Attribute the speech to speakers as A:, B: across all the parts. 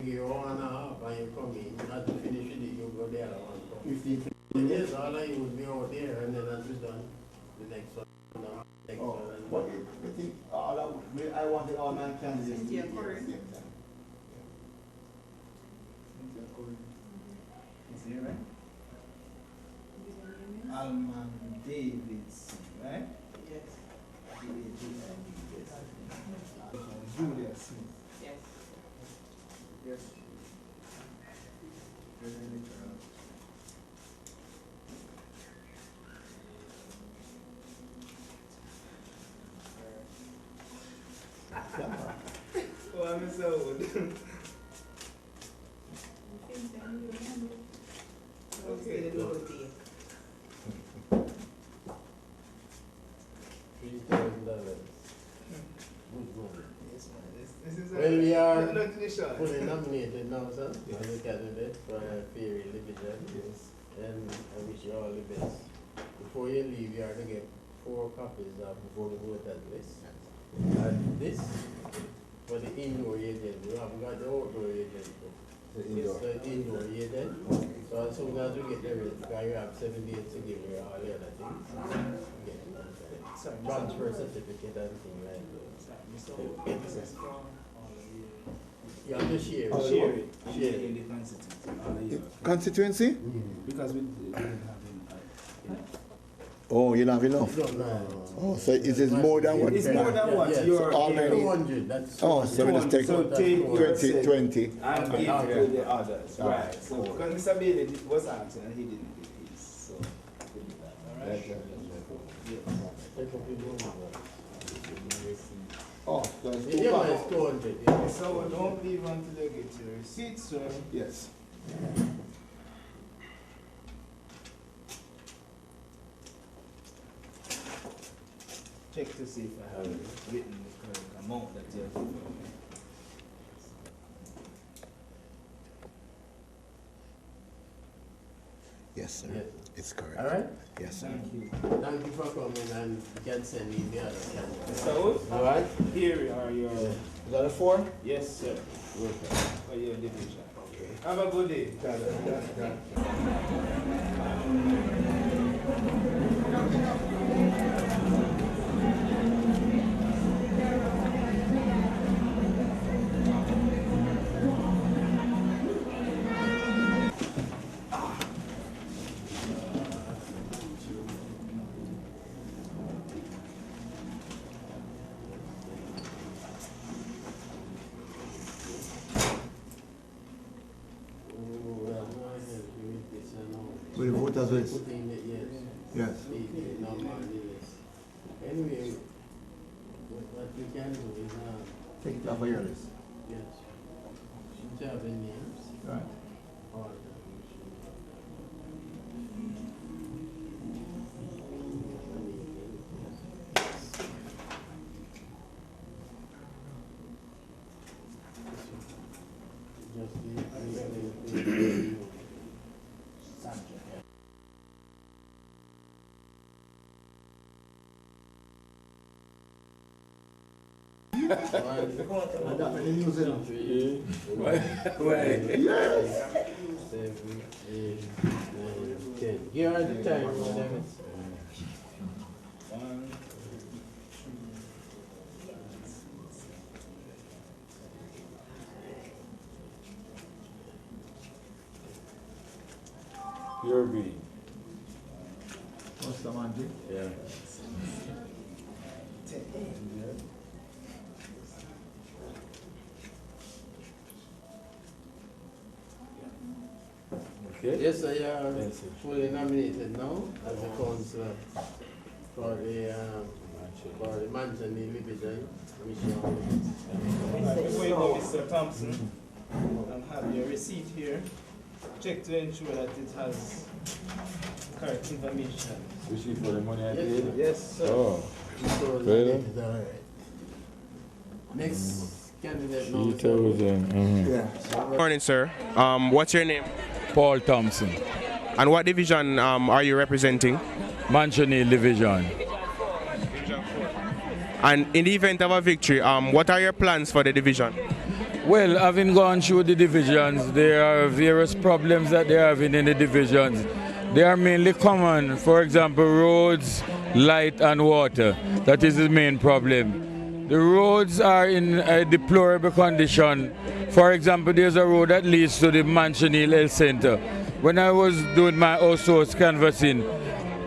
A: give you 1.5 and you come in, not to finish it, you go there at 1.
B: 15.
A: Yes, all I would be out there, and then as we done, the next one. Next one.
B: But I think I wanted all my candidates to be at the same time.
C: Is he right? Alman Davidson, right?
D: Yes.
C: Julia Smith.
D: Yes.
C: Yes. Oh, I'm so old. Okay.
A: 3,000.
C: This is
A: Well, we are
C: not to the shot.
A: fully nominated now, sir, as a candidate for Fairy Division.
C: Yes.
A: And I wish you all the best. Before you leave, you are to get 4 copies of the voters list. And this for the indoor agent. We haven't got the outdoor agent.
B: The indoor.
A: It's the indoor agent. So as soon as we get the rest, because you have 7 days to give me all the other things. Transfer certificate and things like that. You have to share it.
C: Share it.
A: Share it.
C: In the constituency.
B: Constituency?
C: Because we didn't have him.
B: Oh, you don't have enough?
A: No.
B: Oh, so it is more than what?
C: It's more than what
A: Yeah,
C: you're
B: already-
A: 200. That's
B: Oh, so we just take
C: So take
B: 20.
C: and give to the others. Right. So because Mr. Bailey was asking and he didn't give his. So alright.
B: Oh, so it's
A: Yeah,
B: too
A: it's
B: bad.
A: 200. Yeah.
C: So don't leave until you get your receipt, sir.
B: Yes.
C: Check to see if I have written the correct amount that you're giving me.
B: Yes, sir.
A: Yes.
B: It's correct.
A: All right?
B: Yes, sir.
C: Thank you.
A: Thank you for coming and you can send me the other candidates.
C: So,
A: All right?
C: here are your.
B: Is that a 4?
C: Yes, sir. For your division. Have a good day.
B: With the voters list? Yes.
A: Anyway, what we can do is,
B: Take it off of your list.
A: yes, should have the names.
B: Right.
A: Or Here are the time, whatever.
E: Your B.
B: What's the man, Jim?
E: Yeah. Okay.
A: Yes, I am fully nominated now as a councillor for the Mansion Division.
C: Before you go, Mr. Thompson, and have your receipt here. Check to ensure that it has correct information.
E: Receipt for the money I paid?
C: Yes, sir.
E: Oh.
A: So
E: Really?
A: that is all right. Next candidate now.
E: 3,000.
B: Yeah.
F: Morning, sir. What's your name?
E: Paul Thompson.
F: And what division are you representing?
E: Mansion Division.
F: And in the event of a victory, what are your plans for the division?
E: Well, having gone through the divisions, there are various problems that they're having in the divisions. They are mainly common, for example, roads, light and water. That is the main problem. The roads are in a deplorable condition. For example, there's a road that leads to the Mansion Hill Health Center. When I was doing my outsource canvassing,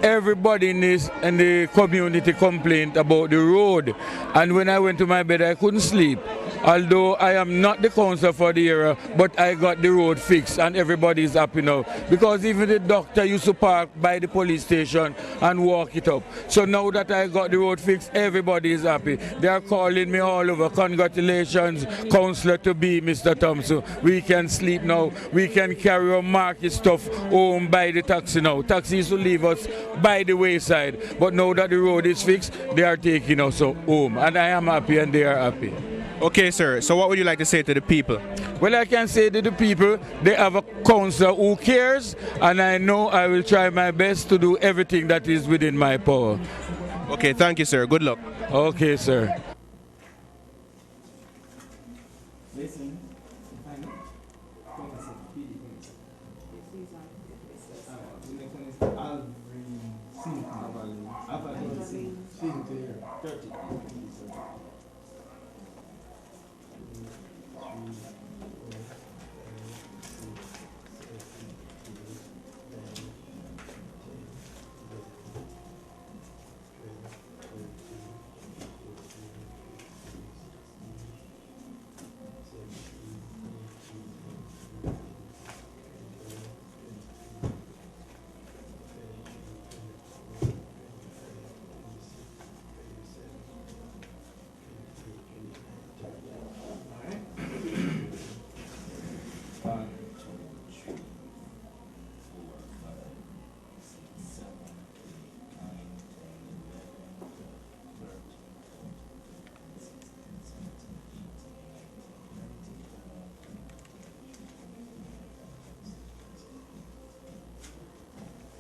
E: everybody in the community complained about the road. And when I went to my bed, I couldn't sleep. Although I am not the councillor for the area, but I got the road fixed and everybody is happy now. Because even the doctor used to park by the police station and walk it up. So now that I got the road fixed, everybody is happy. They are calling me all over. Congratulations, councillor to be, Mr. Thompson. We can sleep now. We can carry our market stuff home by the taxi now. Taxi used to leave us by the wayside. But now that the road is fixed, they are taking us home. And I am happy and they are happy.
F: Okay, sir. So what would you like to say to the people?
E: Well, I can say to the people, they have a councillor who cares, and I know I will try my best to do everything that is within my power.
F: Okay, thank you, sir. Good luck.
E: Okay, sir.
C: Listen.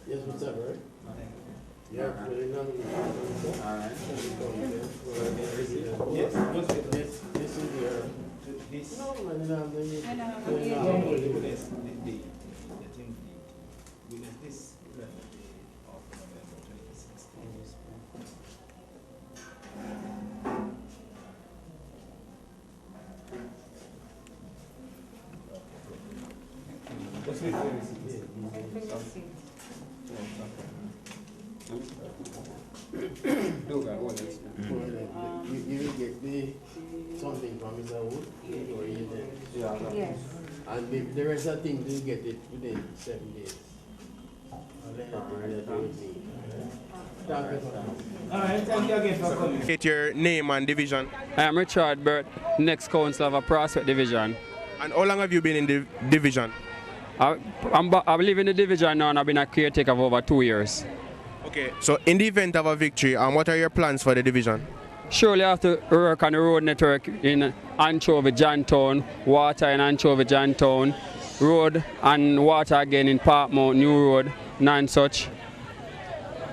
A: Yes, what's up, right? Yeah, really nothing.
C: Alright.
A: Yes, this is your.
C: This.
A: No, man, no,
C: Witness the thing. Witness this. Of November 2016. What's with
A: you will get something from Mr. Wood, or you then.
D: Yes.
A: And the rest of things, you get it within 7 days.
C: Alright, thank you again for coming.
F: Get your name and division.
G: I am Richard Burt, next councillor of a Prospect Division.
F: And how long have you been in the division?
G: I live in the division now and I've been a caretaker for over 2 years.
F: Okay, so in the event of a victory, what are your plans for the division?
G: Surely I have to work on the road network in Anchovy, Jantown, water in Anchovy, Jantown, road and water again in Parkmount, New Road, Nonsuch.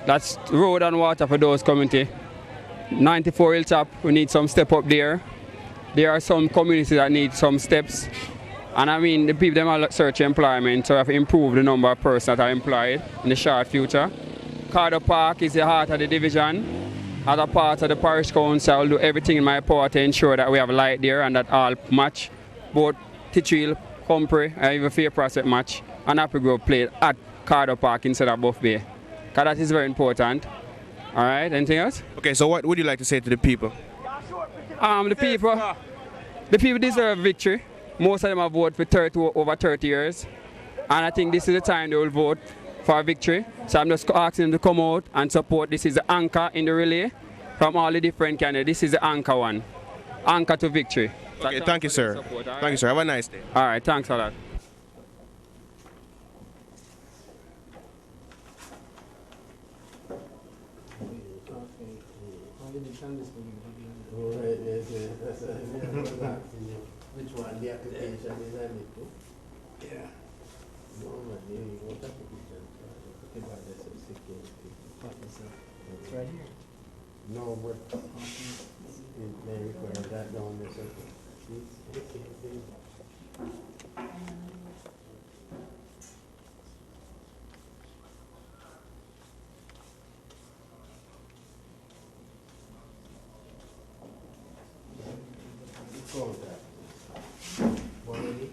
G: That's road and water for those community. 94 Hilltop, we need some step up there. There are some communities that need some steps. And I mean, the people them are searching employment, so I have to improve the number of persons that are employed in the short future. Cardo Park is the heart of the division. As a part of the parish council, I will do everything in my power to ensure that we have light there and that all match, both Titchwheel, Humphrey, and even Fair Prospect match, and Happy Grove played at Cardo Park instead of Buff Bay. Because that is very important. All right, anything else?
F: Okay, so what would you like to say to the people?
G: The people deserve victory. Most of them have voted for over 30 years. And I think this is the time they will vote for victory. So I'm just asking them to come out and support. This is the anchor in the relay from all the different candidates. This is the anchor one. Anchor to victory.
F: Okay, thank you, sir. Thank you, sir. Have a nice day.
G: All right, thanks a lot.
A: Which one? The application is on it too? Yeah. No, man, you want application. Okay, but that's a security. It's right here. No, but it may require that down there. Count that. 1, 2,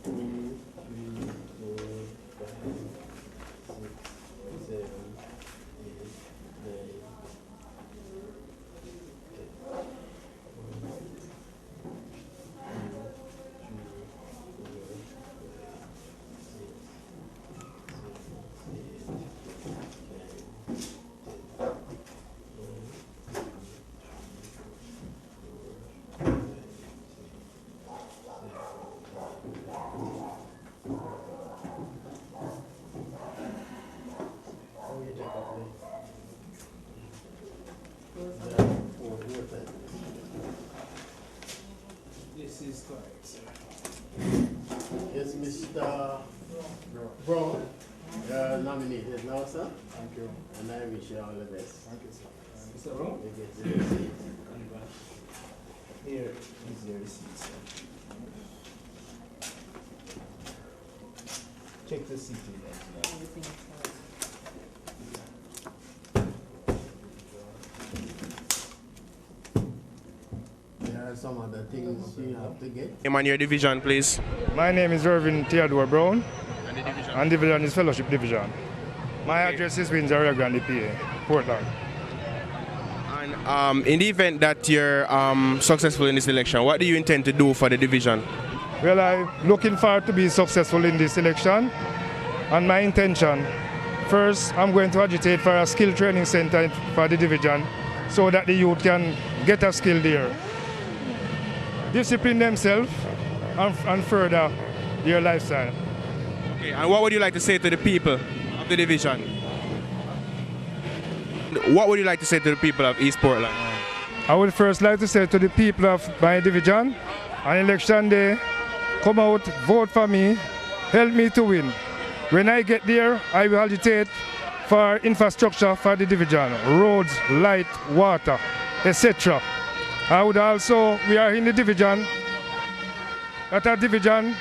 A: 3, 4, 5, 6, 7, 8, 9,
C: This is correct, sir.
A: Yes, Mr. Brown, you are nominated now, sir.
B: Thank you.
A: And I wish you all the best.
B: Thank you, sir.
C: Mr. Brown?
A: You get the receipt.
C: Here is your receipt, sir. Check the seat.
A: There are some other things you have to get.
F: Name and your division, please.
D: My name is Irvin Theodore Brown, and division is Fellowship Division. My address is Windsor, Rio Grande, PA, Portland.
F: And in the event that you're successful in this election, what do you intend to do for the division?
D: Well, I'm looking forward to be successful in this election, and my intention, first, I'm going to agitate for a skill training center for the division so that the youth can get a skill there, discipline themselves, and further their lifestyle.
F: Okay, and what would you like to say to the people of the division? What would you like to say to the people of East Portland?
D: I would first like to say to the people of my division, on election day, come out, vote for me, help me to win. When I get there, I will agitate for infrastructure for the division, roads, light, water, etc. I would also, we are in the division, that our division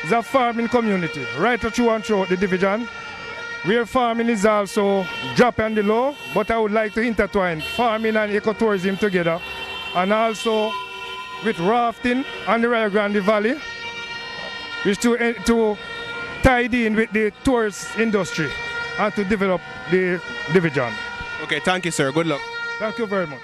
D: is a farming community, right through and throughout the division, where farming is also dropping the low, but I would like to intertwine farming and ecotourism together, and also with rafting on the Rio Grande Valley, which to tie in with the tourist industry and to develop the division.
F: Okay, thank you, sir. Good luck.
D: Thank you very much.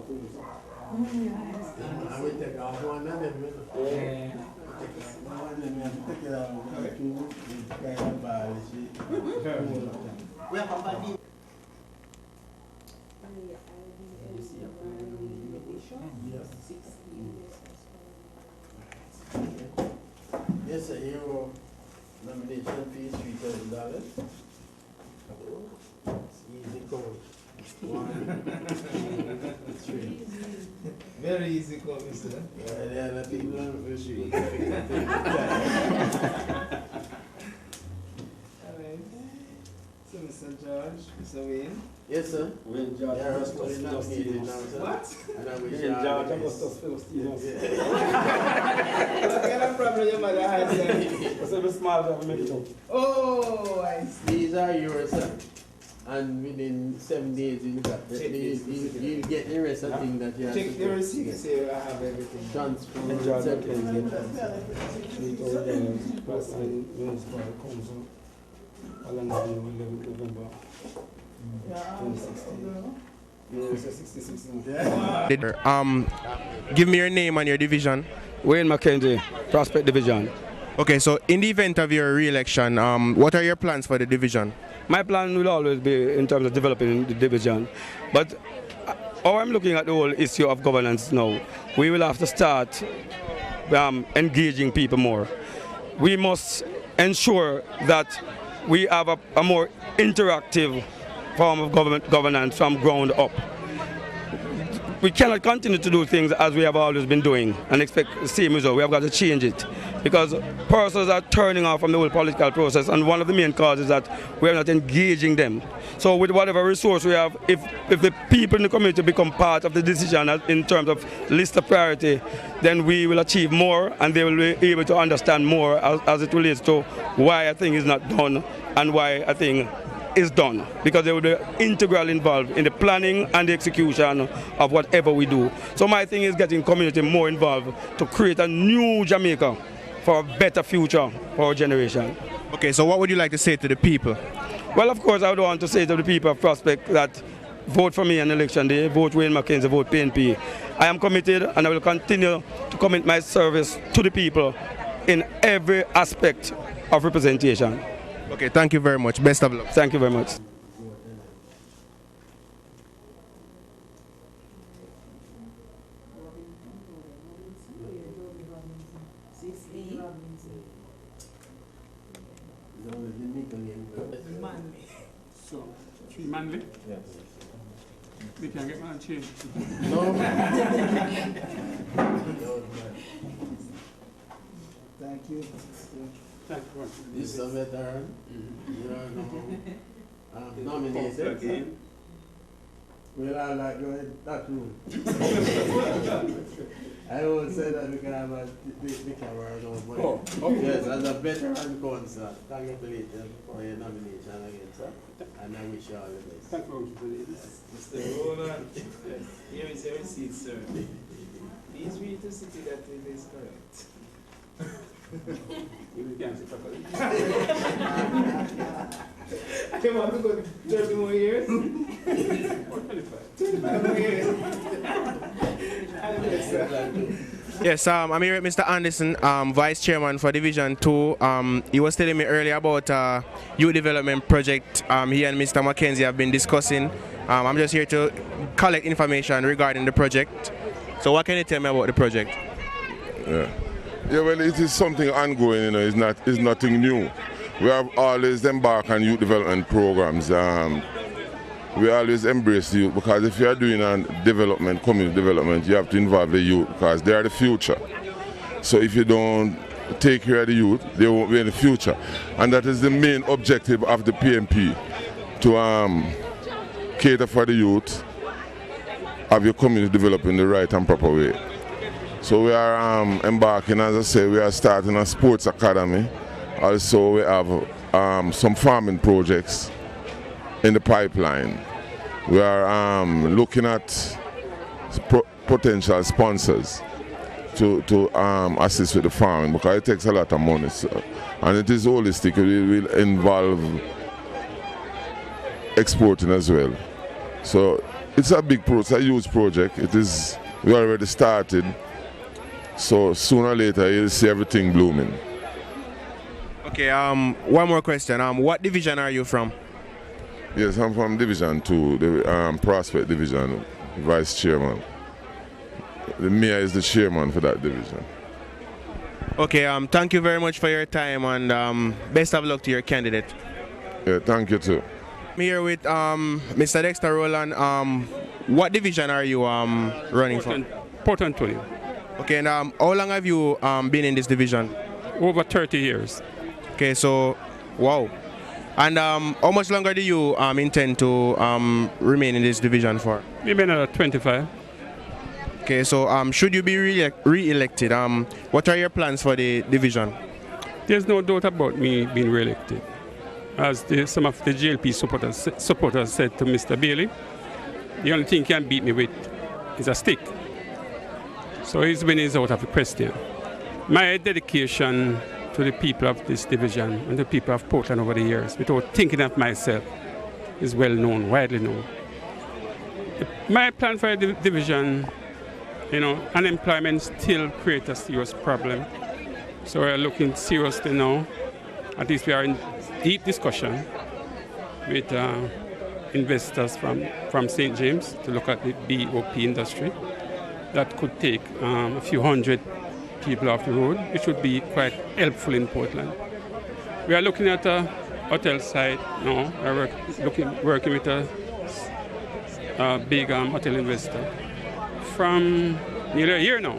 A: I will take off one of them. Yes, sir. Your nomination fee is $3,000. It's easy code. 1, 2, 3.
C: Very easy call, Mr.
A: Yeah, the people on the street.
C: Alright. So, Mr. George, Mr. Wayne.
A: Yes, sir.
B: When George
A: Yeah,
B: Augustus
A: Ross nominated now, sir.
C: What?
A: And I wish
B: When
A: you all
B: George
A: the best.
B: Augustus Philistines.
C: What kind of problem your mother has there?
B: It's a small government.
C: Oh, I see.
A: These are yours, sir. And within 7 days, you get the rest of things that you have
C: Check
A: to
C: the receipt, say I have everything.
A: transfer.
B: George
A: everything.
B: Municipal Council, November 2016.
F: Give me your name and your division.
G: Wayne Mackenzie, Prospect Division.
F: Okay, so in the event of your re-election, what are your plans for the division?
G: My plan will always be in terms of developing the division. But how I'm looking at the whole issue of governance now, we will have to start engaging people more. We must ensure that we have a more interactive form of governance from ground up. We cannot continue to do things as we have always been doing and expect the same result. We have got to change it because persons are turning off from the whole political process, and one of the main causes is that we are not engaging them. So with whatever resource we have, if the people in the community become part of the decision in terms of list of priority, then we will achieve more and they will be able to understand more as it relates to why a thing is not done and why a thing is done, because they will be integral involved in the planning and the execution of whatever we do. So my thing is getting community more involved to create a new Jamaica for a better future for our generation.
F: Okay, so what would you like to say to the people?
G: Well, of course, I would want to say to the people of Prospect that vote for me on election day, vote Wayne Mackenzie, vote PNP. I am committed and I will continue to commit my service to the people in every aspect of representation.
F: Okay, thank you very much. Best of luck.
G: Thank you very much.
B: So, manly?
A: Yes.
B: We can get man change.
A: No.
C: Thank you.
B: Thank you.
A: This is a veteran. You are now nominated. Well, I like going in that room. I won't say that because I'm the camera no money.
B: Oh, okay.
A: Yes, as a veteran concert, congratulations for your nomination again, sir. And I wish you all the best.
B: Thank you.
C: Mr. Roland, here is your receipt, sir. Please read to city that it is correct.
B: You can sit for
C: I want to go 30 more years. 25 more years.
F: Yes, I'm here with Mr. Anderson, Vice Chairman for Division 2. He was telling me earlier about youth development project he and Mr. Mackenzie have been discussing. I'm just here to collect information regarding the project. So what can you tell me about the project?
H: Yeah, well, it is something ongoing, you know, it's nothing new. We have always embarked on youth development programs. We always embrace the youth because if you are doing a development, community development, you have to involve the youth because they are the future. So if you don't take care of the youth, they won't be in the future. And that is the main objective of the PNP, to cater for the youth, have your community develop in the right and proper way. So we are embarking, as I say, we are starting a sports academy. Also we have some farming projects in the pipeline. We are looking at potential sponsors to assist with the farming because it takes a lot of money. So, and it is holistic, it will involve exporting as well. So It's a big project, it's a huge project. We already started. So sooner or later you'll see everything blooming.
F: Okay, one more question. What division are you from?
H: Yes, I'm from Division 2, the Prospect Division, Vice Chairman. The mayor is the chairman for that division.
F: Okay, thank you very much for your time and best of luck to your candidate.
H: Yeah, thank you too.
F: I'm here with Mr. Dexter Rowland. What division are you running for?
I: Port Antonio.
F: Okay, and how long have you been in this division?
I: Over 30 years.
F: Okay, so, wow. And how much longer do you intend to remain in this division for?
I: Maybe another 25.
F: Okay, so should you be re-elected, what are your plans for the division?
I: There's no doubt about me being re-elected. As some of the GLP supporters said to Mr. Bailey, the only thing he can beat me with is a stick. So his win is out of the question. My dedication to the people of this division and the people of Portland over the years, without thinking of myself, is well known, widely known. My plan for the division, unemployment still creates a serious problem. So we're looking seriously now. At least we are in deep discussion with investors from St. James to look at the BOP industry. That could take a few hundred people off the road, which would be quite helpful in Portland. We are looking at a hotel site now. We're working with a big hotel investor from nearly a year now.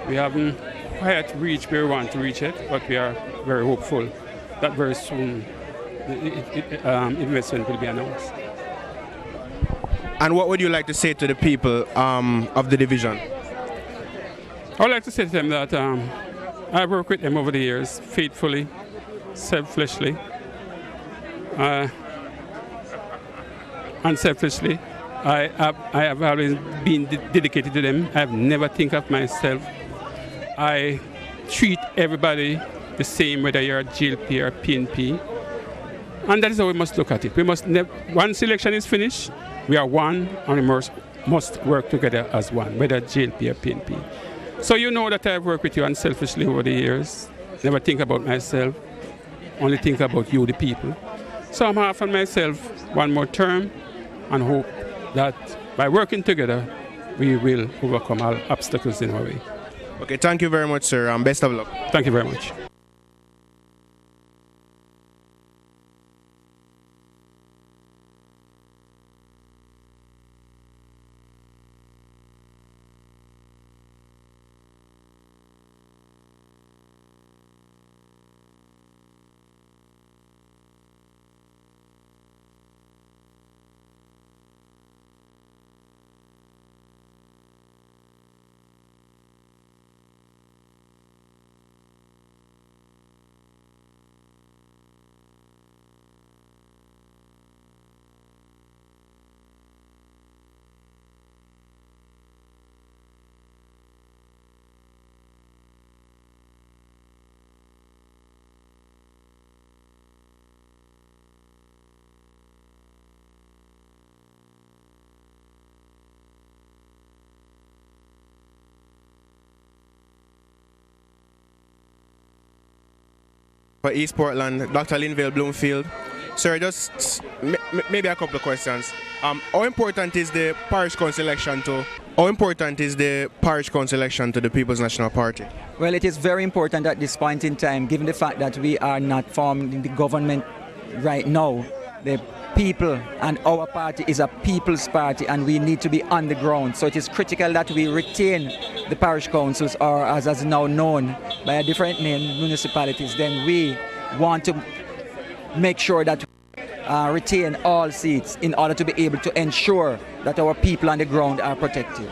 I: We haven't quite reached where we want to reach it, but we are very hopeful that very soon investment will be announced.
F: And what would you like to say to the people of the division?
I: I would like to say to them that I've worked with them over the years faithfully, selflessly, unselfishly. I have always been dedicated to them. I have never think of myself. I treat everybody the same, whether you're a GLP or PNP. And that is how we must look at it. We must once election is finished, we are one and we must work together as one, whether GLP or PNP. So you know that I've worked with you unselfishly over the years. Never think about myself, only think about you, the people. So I'm offering myself one more term and hope that by working together, we will overcome all obstacles in our way.
F: Okay, thank you very much, sir. Best of luck.
I: Thank you very much.
F: For East Portland, Dr. Linville Bloomfield. Sir, just maybe a couple of questions. How important is the parish council election to the People's National Party?
J: Well, it is very important at this point in time, given the fact that we are not formed in the government right now. The people and our party is a people's party, and we need to be on the ground. So it is critical that we retain the parish councils, or as is now known by a different name, municipalities. Then we want to make sure that we retain all seats in order to be able to ensure that our people on the ground are protected.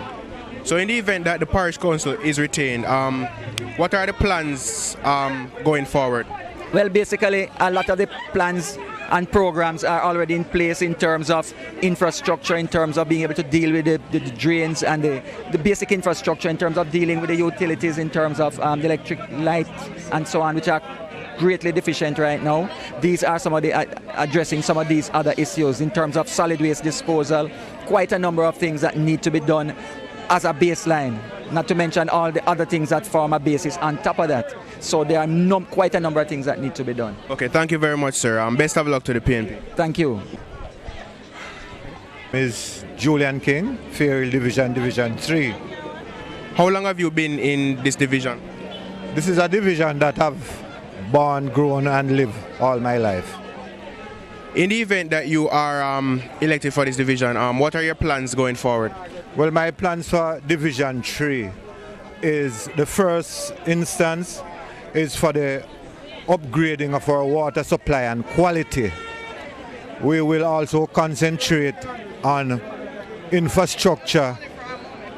F: So in the event that the parish council is retained, what are the plans going forward?
J: Well, basically, a lot of the plans and programs are already in place in terms of infrastructure, in terms of being able to deal with the drains and the basic infrastructure, in terms of dealing with the utilities, in terms of the electric light and so on, which are greatly deficient right now. These are some of the addressing some of these other issues in terms of solid waste disposal. Quite a number of things that need to be done as a baseline, not to mention all the other things that form a basis on top of that. So there are quite a number of things that need to be done.
F: Okay, thank you very much, sir. Best of luck to the PNP.
J: Thank you.
K: Is Julian King, Fairfield Division, Division 3.
F: How long have you been in this division?
K: This is a division that I've born, grown and lived all my life.
F: In the event that you are elected for this division, what are your plans going forward?
K: Well, my plans for Division 3 is the first instance is for the upgrading of our water supply and quality. We will also concentrate on infrastructure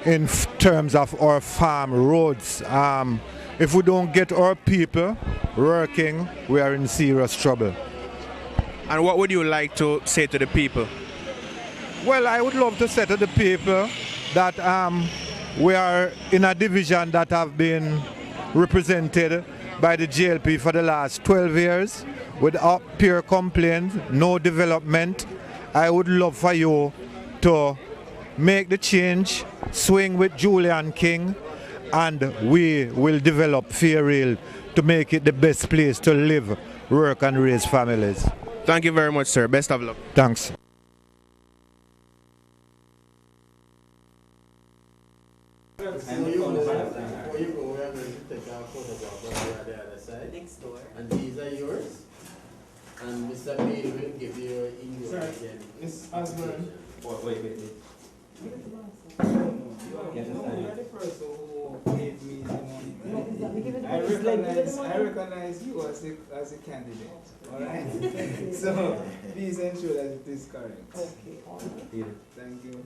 K: in terms of our farm roads. If we don't get our people working, we are in serious trouble.
F: And what would you like to say to the people?
K: Well, I would love to say to the people that we are in a division that have been represented by the JLP for the last 12 years without pure complaints, no development. I would love for you to make the change, swing with Julian King, and we will develop Fairfield to make it the best place to live, work and raise families.
F: Thank you very much, sir. Best of luck.
K: Thanks.
A: Before you go, we are going to take our photograph over the other side. Next door. And these are yours. And Mr. Bailey will give you your indoor again.
C: Miss Osborne.
L: Wait.
C: You're the person who gave me the money. I recognize you as a candidate. Alright? So please ensure that it is correct. Okay. Thank you.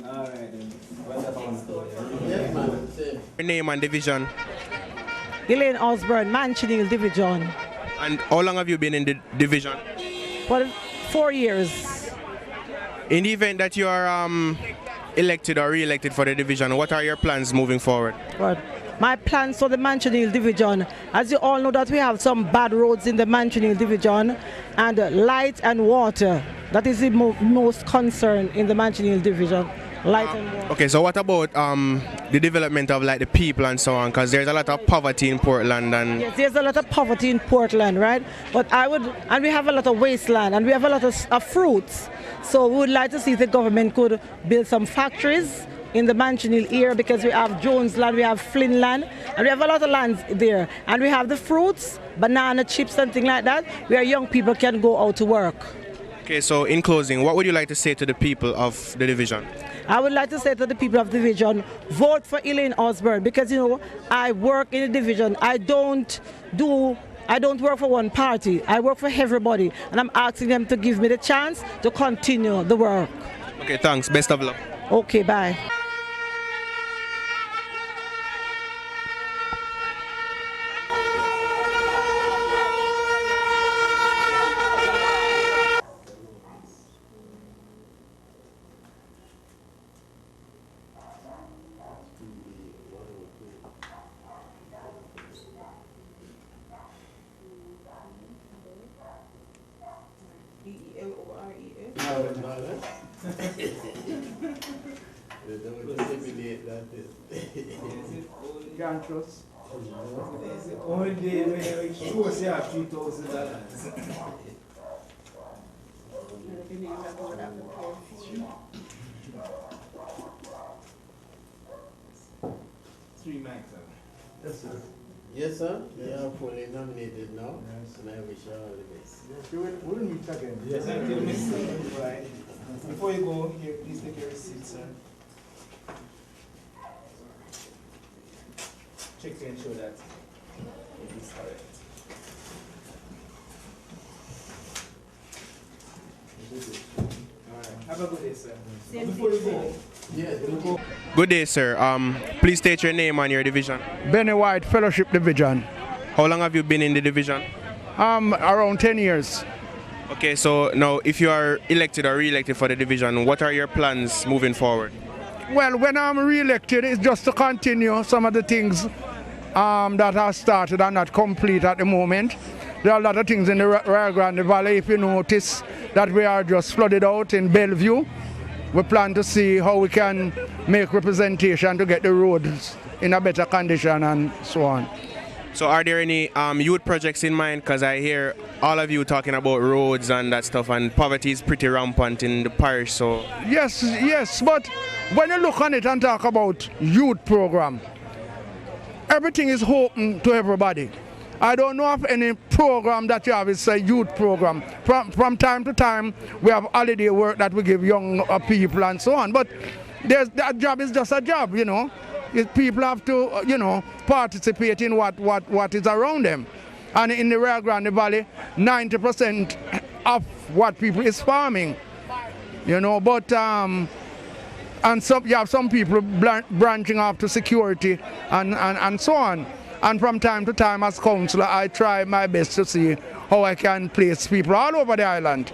C: Alright then.
A: Yes, madam. Same.
F: Your name and division.
M: Elaine Osborne, Manchineel Division.
F: And how long have you been in the division?
M: For 4 years.
F: In the event that you are elected or re-elected for the division, what are your plans moving forward?
M: But my plans for the Manchineel Division, as you all know that we have some bad roads in the Manchineel Division, and light and water. That is the most concern in the Manchineel Division. Light and water.
F: Okay, so what about the development of like the people and so on? Because there's a lot of poverty in Portland and
M: yes, there's a lot of poverty in Portland, right? But and we have a lot of wasteland and we have a lot of fruits. So we would like to see if the government could build some factories in the Manchineel area, because we have Jones land, we have Flynn land, and we have a lot of lands there. And we have the fruits, banana chips, something like that, where young people can go out to work.
F: Okay, so in closing, what would you like to say to the people of the division?
M: I would like to say to the people of the division, vote for Elaine Osborne, because I work in the division. I don't work for one party. I work for everybody, and I'm asking them to give me the chance to continue the work.
F: Okay, thanks. Best of luck.
M: Okay, bye.
C: Can't trust. It's the only day where you sure say I have $3,000. Three mics.
A: Yes, sir. Yes, sir. You are fully nominated now, and I wish you all the best.
C: We'll meet again. Yes, thank you, Mr. Right. Before you go here, please take your receipt, sir. Check to ensure that it is correct. Alright, have a good day, sir. Before you go,
F: Good day, sir. Please state your name and your division.
N: Benny White, Fellowship Division.
F: How long have you been in the division?
N: Around 10 years.
F: Okay, so now if you are elected or re-elected for the division, what are your plans moving forward?
N: Well, when I'm re-elected, it's just to continue some of the things that are started and not complete at the moment. There are a lot of things in the Rio Grande Valley. If you notice that we are just flooded out in Bellevue, we plan to see how we can make representation to get the roads in a better condition and so on.
F: So are there any youth projects in mind? Because I hear all of you talking about roads and that stuff, and poverty is pretty rampant in the parish. So
N: Yes, but when you look on it and talk about youth program, everything is open to everybody. I don't know of any program that you have is a youth program. From time to time, we have holiday work that we give young people and so on. But that job is just a job, you know. People have to, you know, participate in what is around them. And in the Rio Grande Valley, 90% of what people is farming, you know. But and you have some people branching off to security and so on. And from time to time, as councillor, I try my best to see how I can place people all over the island.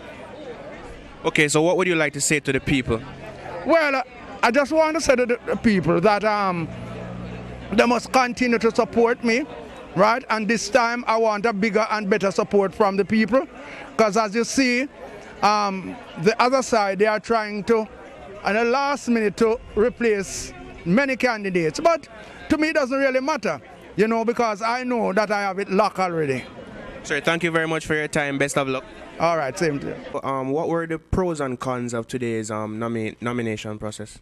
F: Okay, so what would you like to say to the people?
N: Well, I just want to say to the people that they must continue to support me, right? And this time I want a bigger and better support from the people, because as you see, the other side, they are trying to, at the last minute, to replace many candidates. But to me, it doesn't really matter, you know, because I know that I have it locked already.
F: Sir, thank you very much for your time. Best of luck.
N: All right, same to you.
F: What were the pros and cons of today's nomination process?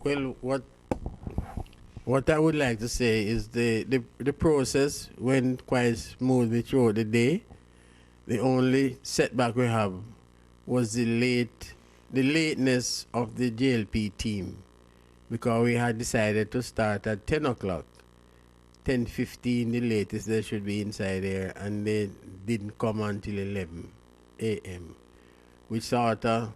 A: Well, what I would like to say is the process went quite smoothly throughout the day. The only setback we have was the lateness of the JLP team, because we had decided to start at 10 o'clock. 10:15 the latest they should be inside there, and they didn't come until 11 a.m. which sort of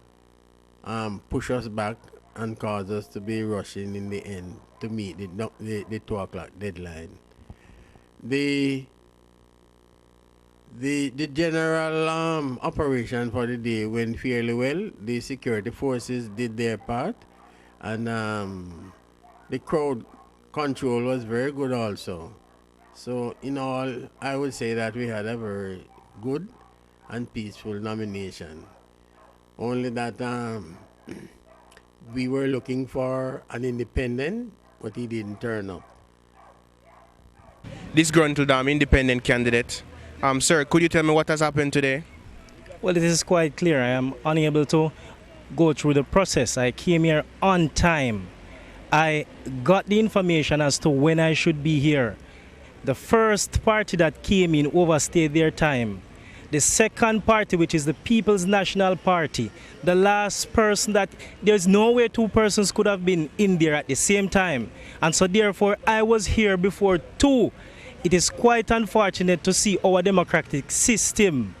A: push us back and cause us to be rushing in the end to meet the 2 o'clock deadline. The general operation for the day went fairly well. The security forces did their part, and the crowd control was very good also. So in all, I would say that we had a very good and peaceful nomination. Only that we were looking for an independent, but he didn't turn up.
F: Disgruntled independent candidate. Sir, could you tell me what has happened today?
L: Well, it is quite clear. I am unable to go through the process. I came here on time. I got the information as to when I should be here. The first party that came in overstayed their time. The second party, which is the People's National Party, the last person that there's no way two persons could have been in there at the same time. And so therefore I was here before 2. It is quite unfortunate to see our democratic system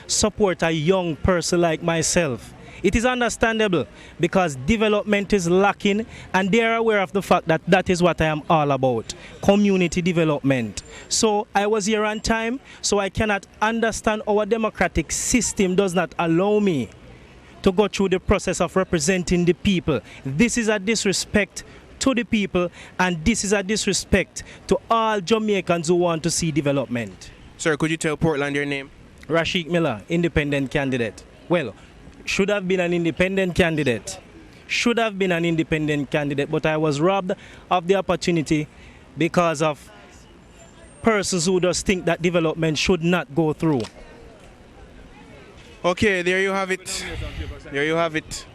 L: support a young person like myself. It is understandable because development is lacking, and they are aware of the fact that that is what I am all about, community development. So I was here on time, so I cannot understand our democratic system does not allow me to go through the process of representing the people. This is a disrespect to the people, and this is a disrespect to all Jamaicans who want to see development.
F: Sir, could you tell Portland your name?
L: Rashik Miller, independent candidate. Well, should have been an independent candidate. Should have been an independent candidate, but I was robbed of the opportunity because of persons who just think that development should not go through.
F: Okay, there you have it. There you have it.